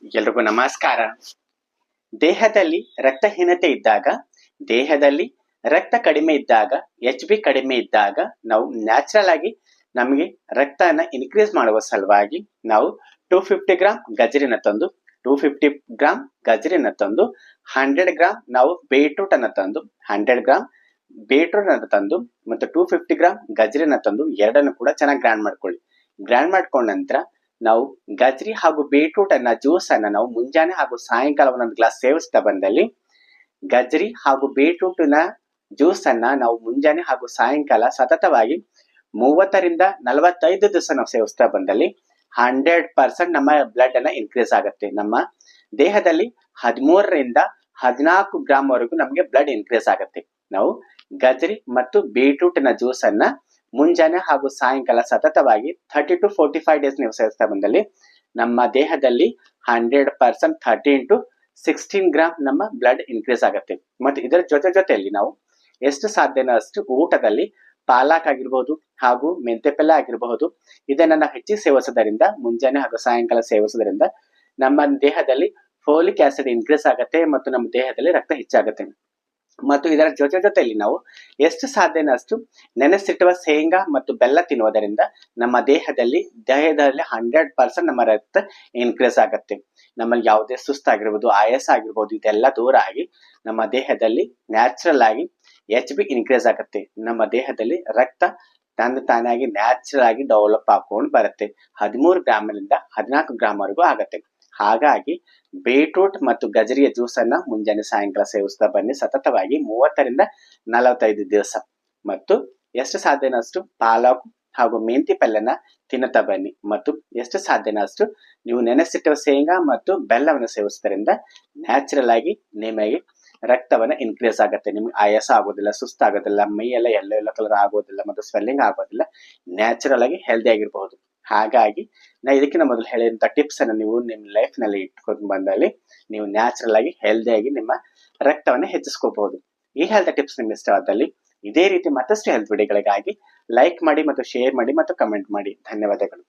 ಎಲ್ರಿಗೂ ನಮಸ್ಕಾರ. ದೇಹದಲ್ಲಿ ರಕ್ತಹೀನತೆ ಇದ್ದಾಗ, ದೇಹದಲ್ಲಿ ರಕ್ತ ಕಡಿಮೆ ಇದ್ದಾಗ, HB ಕಡಿಮೆ ಇದ್ದಾಗ ನಾವು ನ್ಯಾಚುರಲ್ ಆಗಿ ನಮಗೆ ರಕ್ತನ ಇನ್ಕ್ರೀಸ್ ಮಾಡುವ ಸಲುವಾಗಿ ನಾವು 250 ಗ್ರಾಂ ಗಜರಿನ ತಂದು 250 ಗ್ರಾಂ ಗಜರಿನ ತಂದು 100 ಗ್ರಾಂ ನಾವು ಬೀಟ್ರೂಟ್ ಅನ್ನ ತಂದು 100 ಗ್ರಾಂ ಬೀಟ್ರೂಟ್ ಅನ್ನ ತಂದು ಮತ್ತು 250 ಗ್ರಾಂ ಗಜರಿನ ತಂದು ಎರಡನ್ನು ಕೂಡ ಚೆನ್ನಾಗಿ ಗ್ರೈಂಡ್ ಮಾಡ್ಕೊಳ್ಳಿ. ಗ್ರೈಂಡ್ ಮಾಡ್ಕೊಂಡ ನಂತರ ನಾವು ಗಜರಿ ಹಾಗೂ ಬೀಟ್ರೂಟ್ ಅನ್ನ ಜ್ಯೂಸ್ ಅನ್ನ ನಾವು ಮುಂಜಾನೆ ಹಾಗೂ ಸಾಯಂಕಾಲ ಒಂದೊಂದು ಗ್ಲಾಸ್ ಸೇವಿಸ್ತಾ ಬಂದಲ್ಲಿ, ಗಜರಿ ಹಾಗೂ ಬೀಟ್ರೂಟ್ ನ ಜ್ಯೂಸ್ ಅನ್ನ ನಾವು ಮುಂಜಾನೆ ಹಾಗೂ ಸಾಯಂಕಾಲ ಸತತವಾಗಿ 30 ರಿಂದ 45 ದಿವಸ ನಾವು ಸೇವಿಸ್ತಾ ಬಂದಲ್ಲಿ 100% ನಮ್ಮ ಬ್ಲಡ್ ಅನ್ನ ಇನ್ಕ್ರೀಸ್ ಆಗುತ್ತೆ. ನಮ್ಮ ದೇಹದಲ್ಲಿ 13 ರಿಂದ 14 ಗ್ರಾಂ ವರೆಗೂ ನಮಗೆ ಬ್ಲಡ್ ಇನ್ಕ್ರೀಸ್ ಆಗುತ್ತೆ. ನಾವು ಗಜರಿ ಮತ್ತು ಬೀಟ್ರೂಟ್ ನ ಜ್ಯೂಸ್ ಅನ್ನ ಮುಂಜಾನೆ ಹಾಗೂ ಸಾಯಂಕಾಲ ಸತತವಾಗಿ 30 to 45 ಡೇಸ್ ನೀವು ಸೇವಿಸ್ತಾ ಬಂದಲ್ಲಿ ನಮ್ಮ ದೇಹದಲ್ಲಿ 100% 13 to 16 ಗ್ರಾಂ ನಮ್ಮ ಬ್ಲಡ್ ಇನ್ಕ್ರೀಸ್ ಆಗುತ್ತೆ. ಮತ್ತು ಇದರ ಜೊತೆಯಲ್ಲಿ ನಾವು ಎಷ್ಟು ಸಾಧ್ಯನೋ ಅಷ್ಟು ಊಟದಲ್ಲಿ ಪಾಲಕ್ ಆಗಿರಬಹುದು ಹಾಗೂ ಮೆಂತೆ ಪಲ್ಯ ಆಗಿರಬಹುದು, ಇದನ್ನ ನಾವು ಹೆಚ್ಚಿಗೆ ಸೇವಿಸೋದ್ರಿಂದ, ಮುಂಜಾನೆ ಹಾಗೂ ಸಾಯಂಕಾಲ ಸೇವಿಸೋದ್ರಿಂದ ನಮ್ಮ ದೇಹದಲ್ಲಿ ಫೋಲಿಕ್ ಆಸಿಡ್ ಇನ್ಕ್ರೀಸ್ ಆಗುತ್ತೆ ಮತ್ತು ನಮ್ಮ ದೇಹದಲ್ಲಿ ರಕ್ತ ಹೆಚ್ಚಾಗುತ್ತೆ. ಮತ್ತು ಇದರ ಜೊತೆಯಲ್ಲಿ ನಾವು ಎಷ್ಟು ಸಾಧ್ಯನೋ ಅಷ್ಟು ನೆನೆಸಿಟ್ಟುವ ಶೇಂಗಾ ಮತ್ತು ಬೆಲ್ಲ ತಿನ್ನುವುದರಿಂದ ನಮ್ಮ ದೇಹದಲ್ಲಿ 100% ನಮ್ಮ ರಕ್ತ ಇನ್ಕ್ರೀಸ್ ಆಗುತ್ತೆ. ನಮ್ಮಲ್ಲಿ ಯಾವುದೇ ಸುಸ್ತಾಗಿರ್ಬೋದು, ಆಯಾಸ ಆಗಿರ್ಬೋದು, ಇದೆಲ್ಲ ದೂರ ಆಗಿ ನಮ್ಮ ದೇಹದಲ್ಲಿ ನ್ಯಾಚುರಲ್ ಆಗಿ HB ಇನ್ಕ್ರೀಸ್ ಆಗುತ್ತೆ. ನಮ್ಮ ದೇಹದಲ್ಲಿ ರಕ್ತ ತಾನಾಗಿ ನ್ಯಾಚುರಲ್ ಆಗಿ ಡೆವಲಪ್ ಹಾಕೊಂಡು ಬರುತ್ತೆ. 13 ಗ್ರಾಮದಿಂದ 14 ಗ್ರಾಂ ವರೆಗೂ ಆಗುತ್ತೆ. ಹಾಗಾಗಿ ಬೀಟ್ರೂಟ್ ಮತ್ತು ಗಜರಿಯ ಜ್ಯೂಸ್ ಅನ್ನ ಮುಂಜಾನೆ ಸಾಯಂಕಾಲ ಸೇವಿಸ್ತಾ ಬನ್ನಿ ಸತತವಾಗಿ 30 ರಿಂದ 45 ದಿವಸ. ಮತ್ತು ಎಷ್ಟು ಸಾಧ್ಯನೋ ಅಷ್ಟು ಪಾಲಕ್ ಹಾಗೂ ಮೆಂತಿ ಪಲ್ಯನ ತಿನ್ನುತ್ತಾ ಬನ್ನಿ. ಮತ್ತು ಎಷ್ಟು ಸಾಧ್ಯನೋ ಅಷ್ಟು ನೀವು ನೆನೆಸಿಟ್ಟ ಶೇಂಗಾ ಮತ್ತು ಬೆಲ್ಲವನ್ನು ಸೇವಿಸೋದ್ರಿಂದ ನ್ಯಾಚುರಲ್ ಆಗಿ ನಿಮಗೆ ರಕ್ತವನ್ನ ಇನ್ಕ್ರೀಸ್ ಆಗುತ್ತೆ. ನಿಮ್ಗೆ ಆಯಾಸ ಆಗೋದಿಲ್ಲ, ಸುಸ್ತಾಗೋದಿಲ್ಲ, ಮೈಯೆಲ್ಲ ಎಲ್ಲೋ ಕಲರ್ ಆಗೋದಿಲ್ಲ ಮತ್ತು ಸ್ವೆಲ್ಲಿಂಗ್ ಆಗೋದಿಲ್ಲ. ನ್ಯಾಚುರಲ್ ಆಗಿ ಹೆಲ್ದಿ ಆಗಿರಬಹುದು. ಹಾಗಾಗಿ ಇದಕ್ಕಿಂತ ಮೊದಲು ಹೇಳಿದಂತ ಟಿಪ್ಸ್ ಅನ್ನು ನೀವು ನಿಮ್ಮ ಲೈಫ್ ನಲ್ಲಿ ಇಟ್ಕೊಂಡು ಬಂದಲ್ಲಿ ನೀವು ನ್ಯಾಚುರಲ್ ಆಗಿ ಹೆಲ್ದಿ ಆಗಿ ನಿಮ್ಮ ರಕ್ತವನ್ನ ಹೆಚ್ಚಿಸ್ಕೋಬಹುದು. ಈ ಹೆಲ್ತ್ ಟಿಪ್ಸ್ ನಿಮ್ಗೆ ಇಷ್ಟವಾದಲ್ಲಿ ಇದೇ ರೀತಿ ಮತ್ತಷ್ಟು ಹೆಲ್ತ್ ವಿಡಿಯೋಗಳಿಗಾಗಿ ಲೈಕ್ ಮಾಡಿ ಮತ್ತು ಶೇರ್ ಮಾಡಿ ಮತ್ತು ಕಮೆಂಟ್ ಮಾಡಿ. ಧನ್ಯವಾದಗಳು.